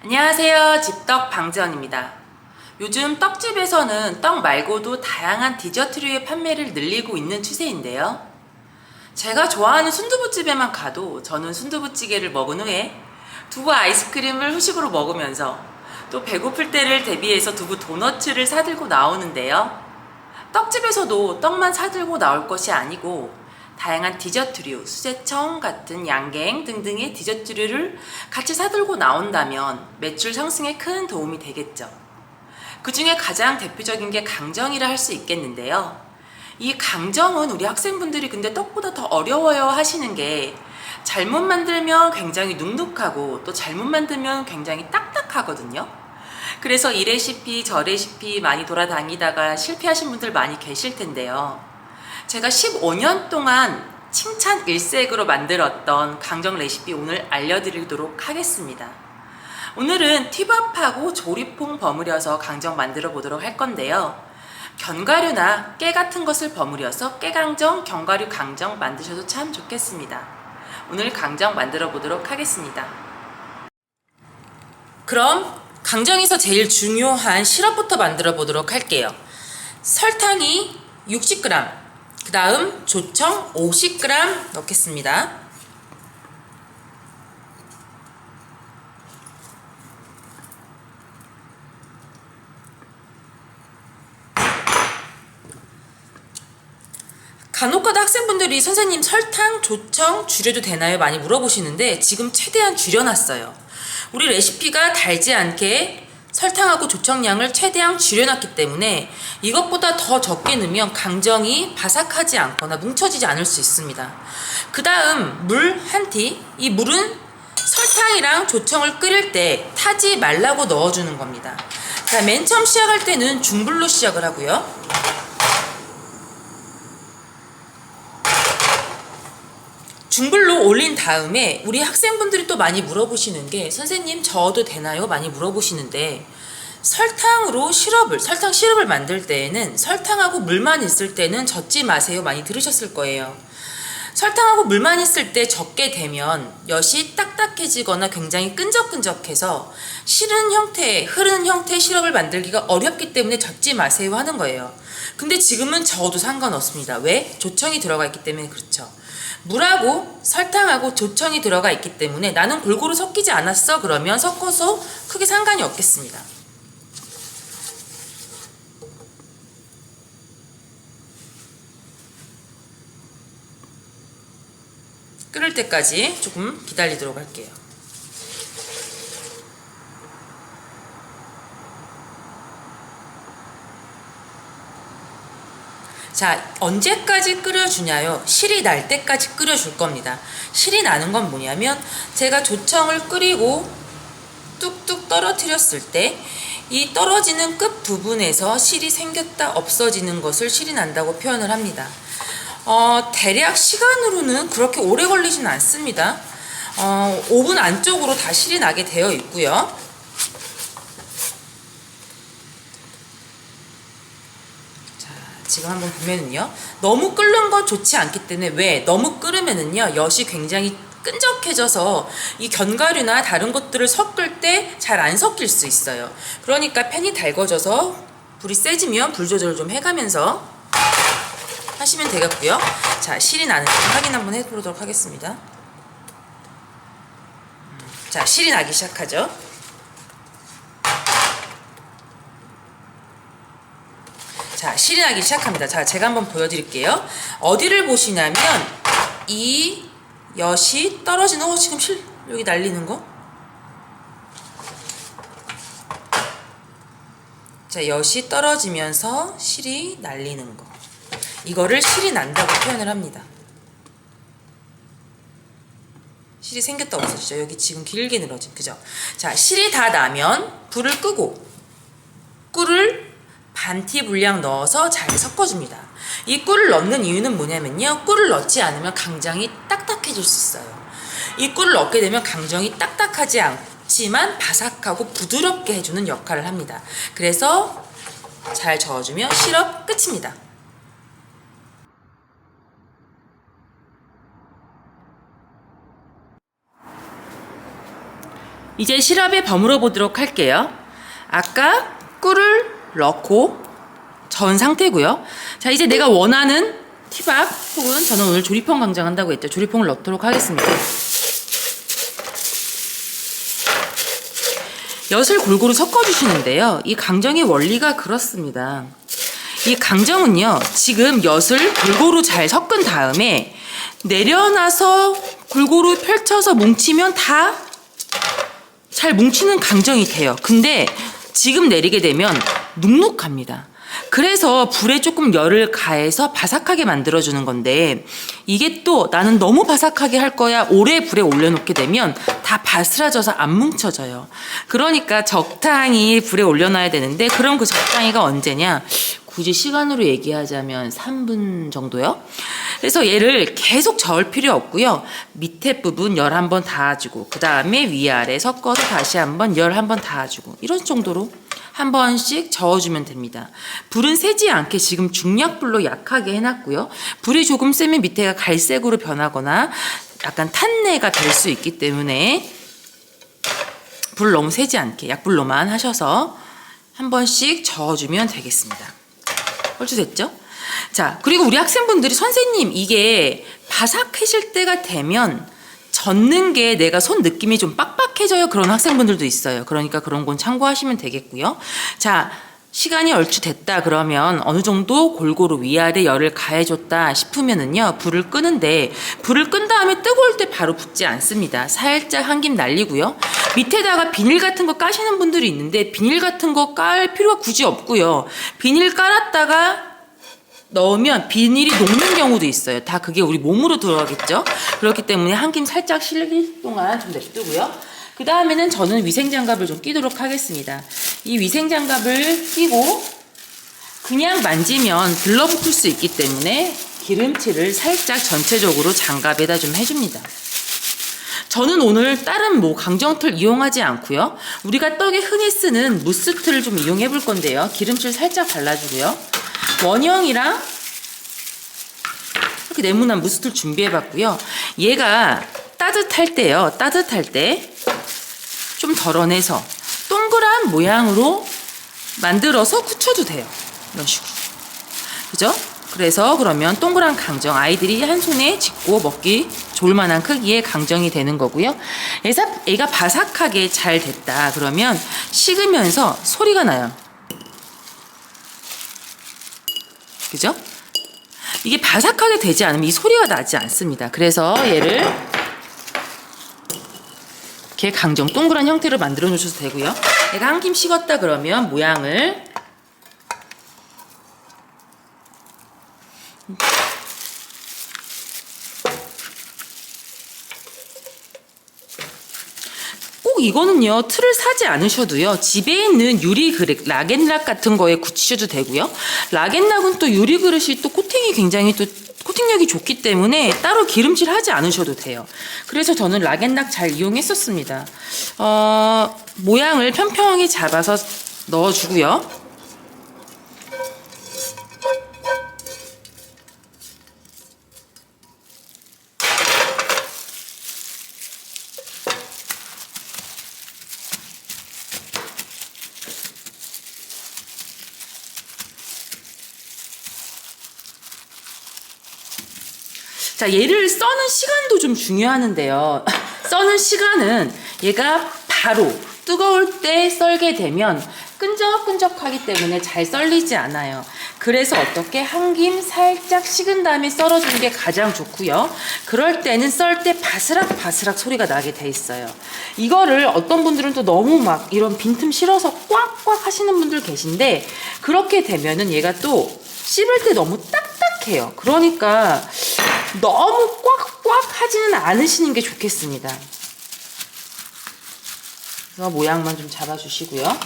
안녕하세요. 집떡 방지연입니다. 요즘 떡집에서는 떡 말고도 다양한 디저트류의 판매를 늘리고 있는 추세인데요. 제가 좋아하는 순두부집에만 가도 저는 순두부찌개를 먹은 후에 두부 아이스크림을 후식으로 먹으면서 또 배고플 때를 대비해서 두부 도너츠를 사들고 나오는데요. 떡집에서도 떡만 사들고 나올 것이 아니고 다양한 디저트류, 수제청 같은 양갱 등등의 디저트류를 같이 사들고 나온다면 매출 상승에 큰 도움이 되겠죠. 그 중에 가장 대표적인 게 강정이라 할 수 있겠는데요. 이 강정은 우리 학생분들이 근데 떡보다 더 어려워요 하시는 게 잘못 만들면 굉장히 눅눅하고 또 잘못 만들면 굉장히 딱딱하거든요. 그래서 이 레시피 저 레시피 많이 돌아다니다가 실패하신 분들 많이 계실 텐데요. 제가 15년 동안 칭찬 일색으로 만들었던 강정 레시피 오늘 알려드리도록 하겠습니다. 오늘은 티밥하고 조리퐁 버무려서 강정 만들어 보도록 할 건데요. 견과류나 깨 같은 것을 버무려서 깨강정, 견과류 강정 만드셔도 참 좋겠습니다. 오늘 강정 만들어 보도록 하겠습니다. 그럼 강정에서 제일 중요한 시럽부터 만들어 보도록 할게요. 설탕이 60g, 그 다음 조청 50g 넣겠습니다. 간혹가다 학생분들이 선생님 설탕, 조청 줄여도 되나요? 많이 물어보시는데 지금 최대한 줄여놨어요. 우리 레시피가 달지 않게 설탕하고 조청량을 최대한 줄여놨기 때문에 이것보다 더 적게 넣으면 강정이 바삭하지 않거나 뭉쳐지지 않을 수 있습니다. 그 다음 물 한 티, 이 물은 설탕이랑 조청을 끓일 때 타지 말라고 넣어주는 겁니다. 자, 맨 처음 시작할 때는 중불로 시작을 하고요. 중불로 올린 다음에 우리 학생분들이 또 많이 물어보시는 게 선생님 저어도 되나요? 많이 물어보시는데 설탕 시럽을 만들 때에는 설탕하고 물만 있을 때는 젓지 마세요. 많이 들으셨을 거예요. 설탕하고 물만 있을 때 젓게 되면 엿이 딱딱해지거나 굉장히 끈적끈적해서 흐르는 형태의 시럽을 만들기가 어렵기 때문에 젓지 마세요 하는 거예요. 근데 지금은 저어도 상관없습니다. 왜? 조청이 들어가 있기 때문에 그렇죠. 물하고 설탕하고 조청이 들어가 있기 때문에 나는 골고루 섞이지 않았어 그러면 섞어서 크게 상관이 없겠습니다. 끓을 때까지 조금 기다리도록 할게요. 자, 언제까지 끓여주냐요? 실이 날 때까지 끓여줄 겁니다. 실이 나는 건 뭐냐면 제가 조청을 끓이고 뚝뚝 떨어뜨렸을 때 이 떨어지는 끝 부분에서 실이 생겼다 없어지는 것을 실이 난다고 표현을 합니다. 대략 시간으로는 그렇게 오래 걸리진 않습니다. 5분 안쪽으로 다 실이 나게 되어 있고요. 지금 한번 보면은요, 너무 끓는 건 좋지 않기 때문에 왜? 너무 끓으면은요 엿이 굉장히 끈적해져서 이 견과류나 다른 것들을 섞을 때 잘 안 섞일 수 있어요. 그러니까 팬이 달궈져서 불이 세지면 불 조절 좀 해가면서 하시면 되겠고요. 자, 실이 나는지 확인 한번 해보도록 하겠습니다. 자, 실이 나기 시작하죠. 자, 실이 나기 시작합니다. 자, 제가 한번 보여드릴게요. 어디를 보시냐면 이 엿이 떨어지는 지금 여기 날리는 거? 자, 엿이 떨어지면서 실이 날리는 거. 이거를 실이 난다고 표현을 합니다. 실이 생겼다 없어지죠. 여기 지금 길게 늘어진, 그죠? 자, 실이 다 나면 불을 끄고 꿀을 반티 분량 넣어서 잘 섞어줍니다. 이 꿀을 넣는 이유는 뭐냐면요, 꿀을 넣지 않으면 강정이 딱딱해질 수 있어요. 이 꿀을 넣게 되면 강정이 딱딱하지 않지만 바삭하고 부드럽게 해주는 역할을 합니다. 그래서 잘 저어주면 시럽 끝입니다. 이제 시럽에 버무려 보도록 할게요. 아까 꿀을 넣고 저은 상태고요. 자, 이제 내가 원하는 티밥 혹은 저는 오늘 조리퐁 강정한다고 했죠. 조리퐁을 넣도록 하겠습니다. 엿을 골고루 섞어주시는데요. 이 강정의 원리가 그렇습니다. 이 강정은요, 지금 엿을 골고루 잘 섞은 다음에 내려놔서 골고루 펼쳐서 뭉치면 다 잘 뭉치는 강정이 돼요. 근데 지금 내리게 되면 눅눅합니다. 그래서 불에 조금 열을 가해서 바삭하게 만들어주는 건데, 이게 또 나는 너무 바삭하게 할 거야 오래 불에 올려놓게 되면 다 바스라져서 안 뭉쳐져요. 그러니까 적당히 불에 올려놔야 되는데, 그럼 그 적당히가 언제냐? 굳이 시간으로 얘기하자면 3분 정도요. 그래서 얘를 계속 저을 필요 없고요. 밑에 부분 열 한번 닿아주고, 그 다음에 위아래 섞어서 다시 한번 열 한번 닿아주고, 이런 정도로 한 번씩 저어주면 됩니다. 불은 세지 않게 지금 중약불로 약하게 해놨고요. 불이 조금 세면 밑에가 갈색으로 변하거나 약간 탄내가 될 수 있기 때문에 불 너무 세지 않게 약불로만 하셔서 한 번씩 저어주면 되겠습니다. 얼추 됐죠? 자, 그리고 우리 학생분들이 선생님 이게 바삭해질 때가 되면 젓는 게 내가 손 느낌이 좀 빡빡해져요. 그런 학생분들도 있어요. 그러니까 그런 건 참고하시면 되겠고요. 자, 시간이 얼추 됐다 그러면 어느 정도 골고루 위아래 열을 가해줬다 싶으면은요, 불을 끄는데, 불을 끈 다음에 뜨거울 때 바로 붓지 않습니다. 살짝 한 김 날리고요. 밑에다가 비닐 같은 거 까시는 분들이 있는데, 비닐 같은 거 깔 필요가 굳이 없고요. 비닐 깔았다가 넣으면 비닐이 녹는 경우도 있어요. 다 그게 우리 몸으로 들어가겠죠. 그렇기 때문에 한 김 살짝 식힐 동안 좀 냅두고요. 그 다음에는 저는 위생장갑을 좀 끼도록 하겠습니다. 이 위생장갑을 끼고 그냥 만지면 들러붙을 수 있기 때문에 기름칠을 살짝 전체적으로 장갑에다 좀 해줍니다. 저는 오늘 다른 강정틀 이용하지 않고요. 우리가 떡에 흔히 쓰는 무스틀을 좀 이용해 볼 건데요. 기름칠 살짝 발라주고요. 원형이랑 이렇게 네모난 무스틀 준비해 봤고요. 얘가 따뜻할 때요. 따뜻할 때 좀 덜어내서 동그란 모양으로 만들어서 굳혀도 돼요. 이런 식으로. 그죠? 그래서 그러면 동그란 강정, 아이들이 한 손에 짚고 먹기 좋을 만한 크기의 강정이 되는 거고요. 애가 바삭하게 잘 됐다 그러면 식으면서 소리가 나요. 그죠? 이게 바삭하게 되지 않으면 이 소리가 나지 않습니다. 그래서 얘를 이렇게 강정 동그란 형태로 만들어 놓으셔도 되고요. 얘가 한 김 식었다 그러면 모양을 꼭 이거는요, 틀을 사지 않으셔도요, 집에 있는 유리 그릇, 락앤락 같은 거에 굳히셔도 되고요. 락앤락은 또 유리 그릇이 또 코팅이 굉장히 또 코팅력이 좋기 때문에 따로 기름칠 하지 않으셔도 돼요. 그래서 저는 락앤락 잘 이용했었습니다. 모양을 평평하게 잡아서 넣어주고요. 자, 얘를 써는 시간도 좀 중요하는데요. 써는 시간은 얘가 바로 뜨거울 때 썰게 되면 끈적끈적하기 때문에 잘 썰리지 않아요. 그래서 어떻게 한 김 살짝 식은 다음에 썰어주는 게 가장 좋고요. 그럴 때는 썰 때 바스락바스락 소리가 나게 돼 있어요. 이거를 어떤 분들은 또 너무 막 이런 빈틈 실어서 꽉꽉 하시는 분들 계신데, 그렇게 되면은 얘가 또 씹을 때 너무 딱딱해요. 그러니까 너무 꽉꽉 하지는 않으시는 게 좋겠습니다. 그래서 모양만 좀 잡아주시고요.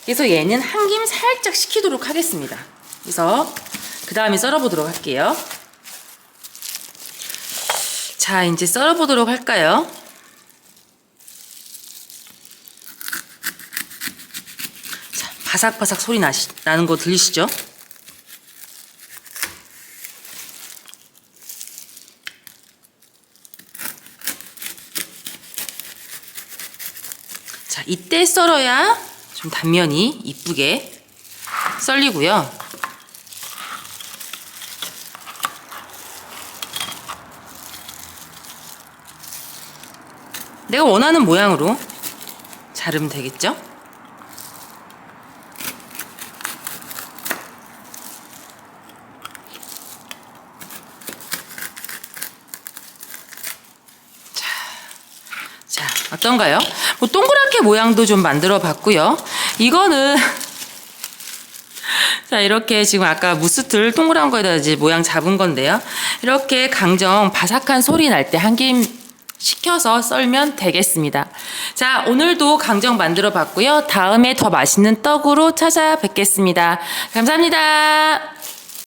그래서 얘는 한 김 살짝 식히도록 하겠습니다. 그래서 그 다음에 썰어보도록 할게요. 자, 이제 썰어보도록 할까요? 자, 바삭바삭 소리 나는 거 들리시죠? 자, 이때 썰어야 좀 단면이 이쁘게 썰리고요. 내가 원하는 모양으로 자르면 되겠죠? 자, 어떤가요? 뭐 동그랗게 모양도 좀 만들어 봤고요. 이거는 자, 이렇게 지금 아까 무스틀 동그란 거에다 이제 모양 잡은 건데요. 이렇게 강정 바삭한 소리 날 때 한 김 식혀서 썰면 되겠습니다. 자, 오늘도 강정 만들어 봤고요. 다음에 더 맛있는 떡으로 찾아뵙겠습니다. 감사합니다.